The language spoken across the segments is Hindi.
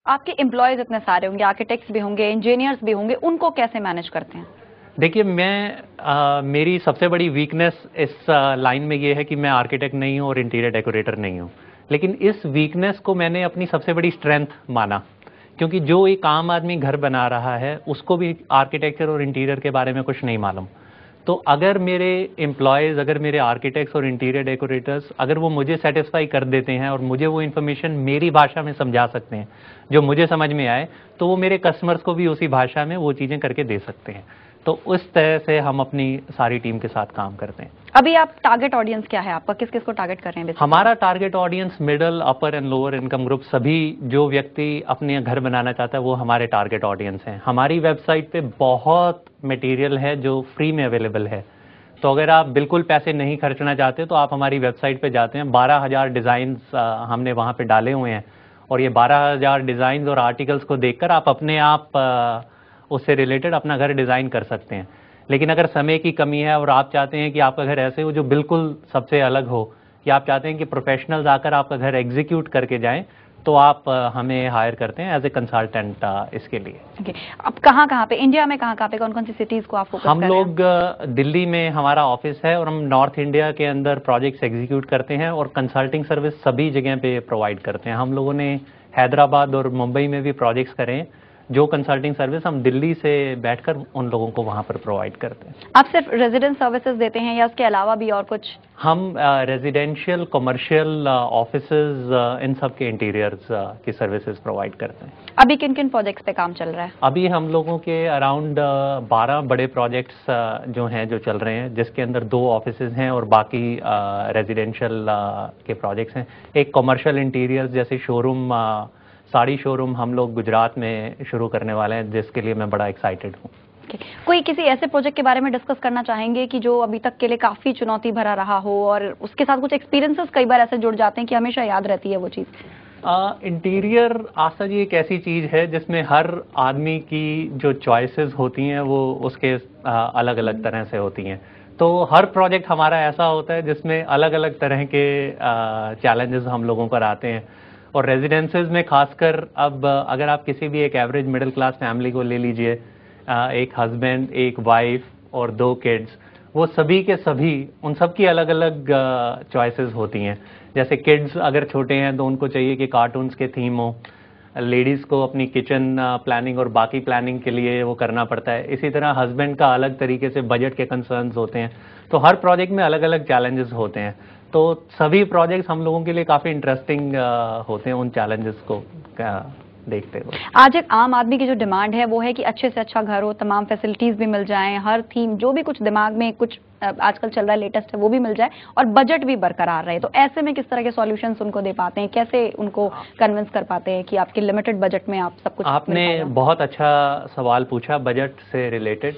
आपके एम्प्लॉयज इतने सारे होंगे, आर्किटेक्ट्स भी होंगे, इंजीनियर्स भी होंगे, उनको कैसे मैनेज करते हैं? देखिए, मेरी सबसे बड़ी वीकनेस इस लाइन में ये है कि मैं आर्किटेक्ट नहीं हूँ और इंटीरियर डेकोरेटर नहीं हूँ। लेकिन इस वीकनेस को मैंने अपनी सबसे बड़ी स्ट्रेंथ माना, क्योंकि जो एक आम आदमी घर बना रहा है उसको भी आर्किटेक्चर और इंटीरियर के बारे में कुछ नहीं मालूम। तो अगर मेरे एम्प्लॉयज़, अगर मेरे आर्किटेक्ट्स और इंटीरियर डेकोरेटर्स अगर वो मुझे सेटिस्फाई कर देते हैं और मुझे वो इन्फॉर्मेशन मेरी भाषा में समझा सकते हैं जो मुझे समझ में आए, तो वो मेरे कस्टमर्स को भी उसी भाषा में वो चीज़ें करके दे सकते हैं। तो उस तरह से हम अपनी सारी टीम के साथ काम करते हैं। अभी आप टारगेट ऑडियंस क्या है आपका, किस किस को टारगेट कर रहे हैं? हमारा target audience middle, upper and lower income group, सभी जो व्यक्ति अपने घर बनाना चाहता है वो हमारे टारगेट ऑडियंस हैं। हमारी वेबसाइट पे बहुत मटेरियल है जो फ्री में अवेलेबल है। तो अगर आप बिल्कुल पैसे नहीं खर्चना चाहते तो आप हमारी वेबसाइट पे जाते हैं। 12,000 डिज़ाइंस हमने वहाँ पे डाले हुए हैं, और ये 12,000 डिज़ाइंस और आर्टिकल्स को देखकर आप अपने आप उससे रिलेटेड अपना घर डिज़ाइन कर सकते हैं। लेकिन अगर समय की कमी है और आप चाहते हैं कि आपका घर ऐसे हो जो बिल्कुल सबसे अलग हो, कि आप चाहते हैं कि प्रोफेशनल्स आकर आपका घर एग्जीक्यूट करके जाएं, तो आप हमें हायर करते हैं एज ए कंसल्टेंट इसके लिए। Okay. अब कहाँ पे इंडिया में, कहाँ पे, कौन कौन सी सिटीज को आप फोकस कर रहे हैं? हम लोग दिल्ली में हमारा ऑफिस है, और हम नॉर्थ इंडिया के अंदर प्रोजेक्ट्स एग्जीक्यूट करते हैं और कंसल्टिंग सर्विस सभी जगह पे प्रोवाइड करते हैं। हम लोगों ने हैदराबाद और मुंबई में भी प्रोजेक्ट्स करे हैं, जो कंसल्टिंग सर्विस हम दिल्ली से बैठकर उन लोगों को वहां पर प्रोवाइड करते हैं। आप सिर्फ रेजिडेंस सर्विसेज देते हैं या उसके अलावा भी और कुछ? हम रेजिडेंशियल, कमर्शियल, ऑफिसेज, इन सब के इंटीरियर्स की सर्विसेज प्रोवाइड करते हैं। अभी किन किन प्रोजेक्ट्स पे काम चल रहा है? अभी हम लोगों के अराउंड 12 बड़े प्रोजेक्ट्स जो हैं जो चल रहे हैं, जिसके अंदर 2 ऑफिसेज हैं और बाकी रेजिडेंशियल के प्रोजेक्ट्स हैं। एक कमर्शियल इंटीरियर्स जैसे शोरूम, साड़ी शोरूम हम लोग गुजरात में शुरू करने वाले हैं, जिसके लिए मैं बड़ा एक्साइटेड हूँ। कोई किसी ऐसे प्रोजेक्ट के बारे में डिस्कस करना चाहेंगे कि जो अभी तक के लिए काफी चुनौती भरा रहा हो और उसके साथ कुछ एक्सपीरियंसेस कई बार ऐसे जुड़ जाते हैं कि हमेशा याद रहती है वो चीज? इंटीरियर आशा जी एक ऐसी चीज है जिसमें हर आदमी की जो चॉइसेस होती हैं वो उसके अलग अलग तरह से होती हैं। तो हर प्रोजेक्ट हमारा ऐसा होता है जिसमें अलग अलग तरह के चैलेंजेस हम लोगों पर आते हैं। और रेजिडेंसेज में खासकर, अब अगर आप किसी भी एक एवरेज मिडिल क्लास फैमिली को ले लीजिए, एक हस्बैंड, एक वाइफ और 2 किड्स, वो सभी के सभी, उन सब की अलग अलग चॉइसेस होती हैं। जैसे किड्स अगर छोटे हैं तो उनको चाहिए कि कार्टून्स के थीम हो, लेडीज़ को अपनी किचन प्लानिंग और बाकी प्लानिंग के लिए वो करना पड़ता है। इसी तरह हस्बैंड का अलग तरीके से बजट के कंसर्न्स होते हैं। तो हर प्रोजेक्ट में अलग अलग चैलेंजेस होते हैं। तो सभी प्रोजेक्ट्स हम लोगों के लिए काफ़ी इंटरेस्टिंग होते हैं उन चैलेंजेस को देखते हुए। आज एक आम आदमी की जो डिमांड है वो है कि अच्छे से अच्छा घर हो, तमाम फैसिलिटीज भी मिल जाएं, हर थीम जो भी कुछ दिमाग में कुछ आजकल चल रहा है लेटेस्ट है वो भी मिल जाए और बजट भी बरकरार रहे। तो ऐसे में किस तरह के सॉल्यूशंस उनको दे पाते हैं, कैसे उनको कन्विंस कर पाते हैं कि आपके लिमिटेड बजट में आप सब कुछ? आपने बहुत अच्छा सवाल पूछा बजट से रिलेटेड।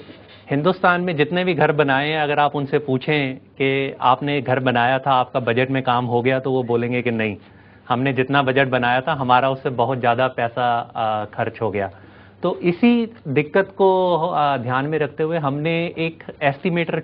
हिंदुस्तान में जितने भी घर बनाए हैं, अगर आप उनसे पूछें कि आपने घर बनाया था, आपका बजट में काम हो गया, तो वो बोलेंगे कि नहीं, हमने जितना बजट बनाया था हमारा उससे बहुत ज़्यादा पैसा खर्च हो गया। तो इसी दिक्कत को ध्यान में रखते हुए हमने एक एस्टिमेटर